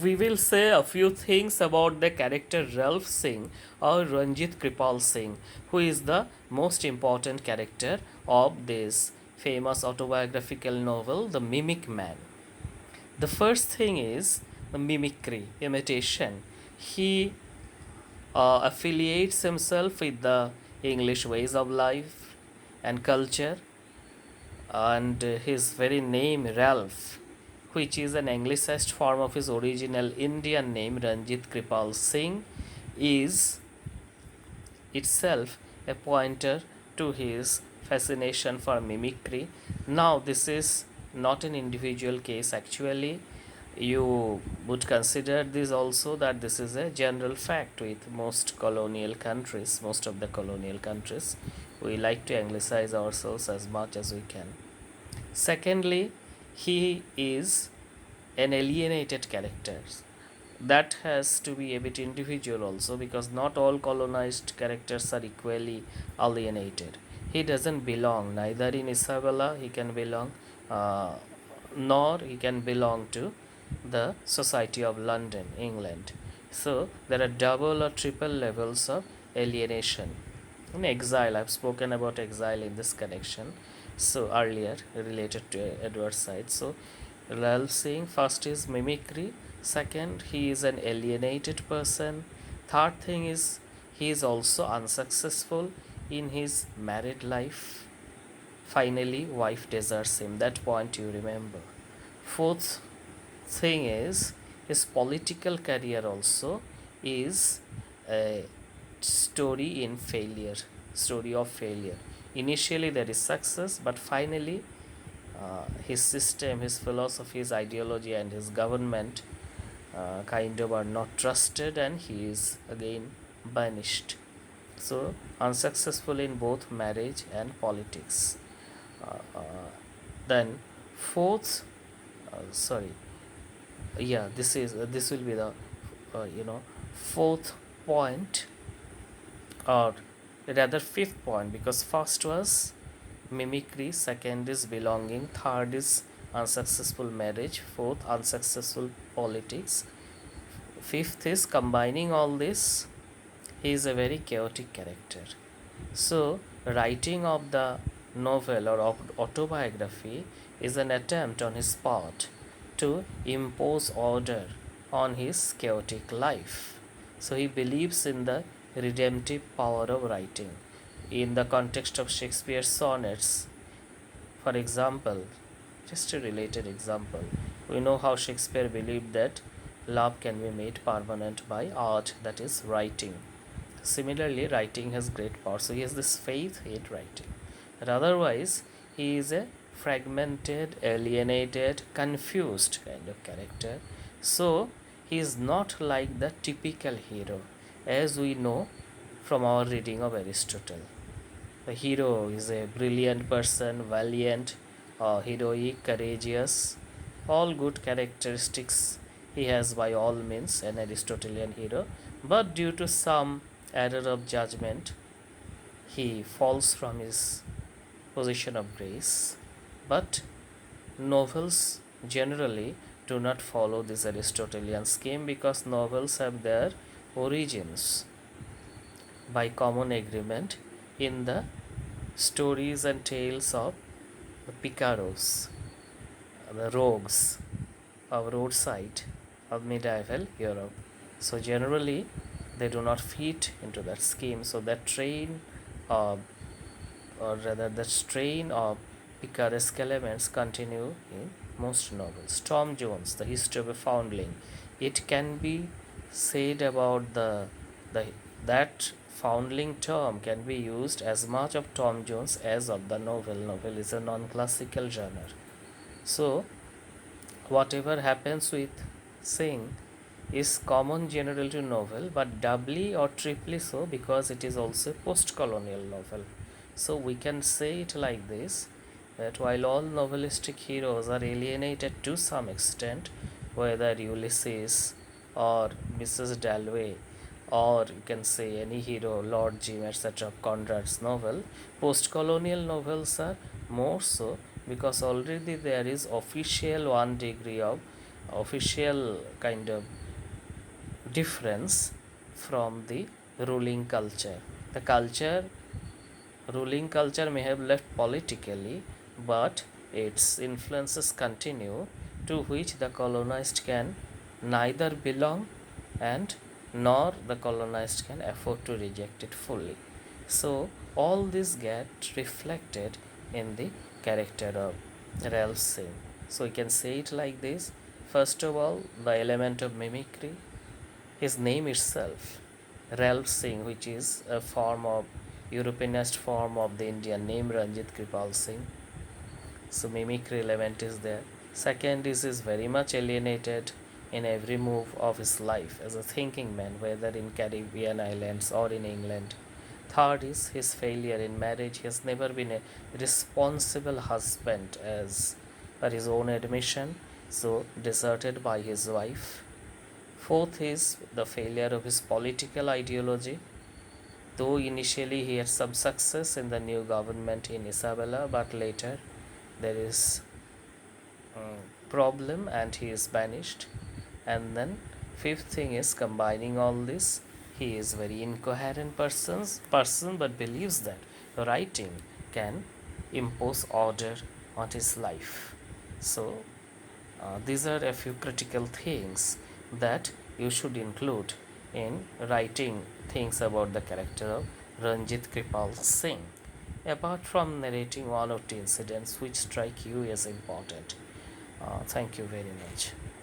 we will say a few things about the character Ralph Singh or Ranjit Kripal Singh, who is the most important character of this famous autobiographical novel, The Mimic Man. The first thing is the mimicry, imitation. He affiliates himself with the English ways of life and culture, and his very name Ralph, which is an anglicized form of his original Indian name Ranjit Kripal Singh, is itself a pointer to his fascination for mimicry. Now, this is not an individual case actually. You would consider this also that this is a general fact with most colonial countries, most of the colonial countries. We like to anglicize ourselves as much as we can. Secondly, he is an alienated character. That has to be a bit individual also, because not all colonized characters are equally alienated. He doesn't belong neither in Isabella he can belong, uh, nor he can belong to the Society of London, England. So there are double or triple levels of alienation. In exile, I've spoken about exile in this connection. So earlier related to Edward Said. So Ralph Singh, first is mimicry, second he is an alienated person, third thing is he is also unsuccessful in his married life. Finally, wife deserts him. That point you remember. Fourth thing is his political career also is a story of failure. Initially there is success, but finally his system, his philosophy, his ideology, and his government kind of are not trusted, and he is again banished. So, unsuccessful in both marriage and politics. Then, fourth, sorry, yeah, this will be the fourth point, or rather fifth point, because first was mimicry, second is belonging, third is unsuccessful marriage, fourth unsuccessful politics, fifth is combining all this. He is a very chaotic character. So writing of the novel or autobiography is an attempt on his part to impose order on his chaotic life. So he believes in the redemptive power of writing. In the context of Shakespeare's sonnets, for example, just a related example, we know how Shakespeare believed that love can be made permanent by art, that is, writing. Similarly, writing has great power. So he has this faith in writing. But otherwise, he is a fragmented, alienated, confused kind of character. So he is not like the typical hero, as we know from our reading of Aristotle. The hero is a brilliant person, valiant, heroic, courageous, all good characteristics he has by all means, an Aristotelian hero. But due to some error of judgment, he falls from his position of grace. But novels generally do not follow this Aristotelian scheme, because novels have their origins by common agreement in the stories and tales of the picaros, the rogues of roadside of medieval Europe. So generally, they do not fit into that scheme. So that train, or rather, the strain of picaresque elements continue in most novels. Tom Jones, The History of a Foundling. It can be said about the that foundling term can be used as much of Tom Jones as of the novel. Novel is a non-classical genre. So whatever happens with Singh is common generally to novel, but doubly or triply so because it is also a post-colonial novel. So we can say it like this, that while all novelistic heroes are alienated to some extent, whether Ulysses or Mrs. Dalloway, or you can say any hero, Lord Jim, etc., of Conrad's novel, post-colonial novels are more so, because already there is official one degree of official kind of difference from the ruling culture. The ruling culture may have left politically, but its influences continue, to which the colonized can neither belong and nor the colonized can afford to reject it fully. So all this get reflected in the character of Ralph Singh. So we can say it like this. First of all, the element of mimicry, his name itself, Ralph Singh, which is a form of Europeanized form of the Indian name Ranjit Kripal Singh. So mimicry element is there. Second is very much alienated in every move of his life as a thinking man, whether in Caribbean islands or in England. Third is his failure in marriage. He has never been a responsible husband, as per his own admission, so deserted by his wife. Fourth is the failure of his political ideology. Though initially he had some success in the new government in Isabella, but later there is problem and he is banished. And then fifth thing is combining all this, he is very incoherent person but believes that writing can impose order on his life. So these are a few critical things that you should include in writing things about the character of Ranjit Kripal Singh, apart from narrating one or two incidents which strike you as important. Thank you very much.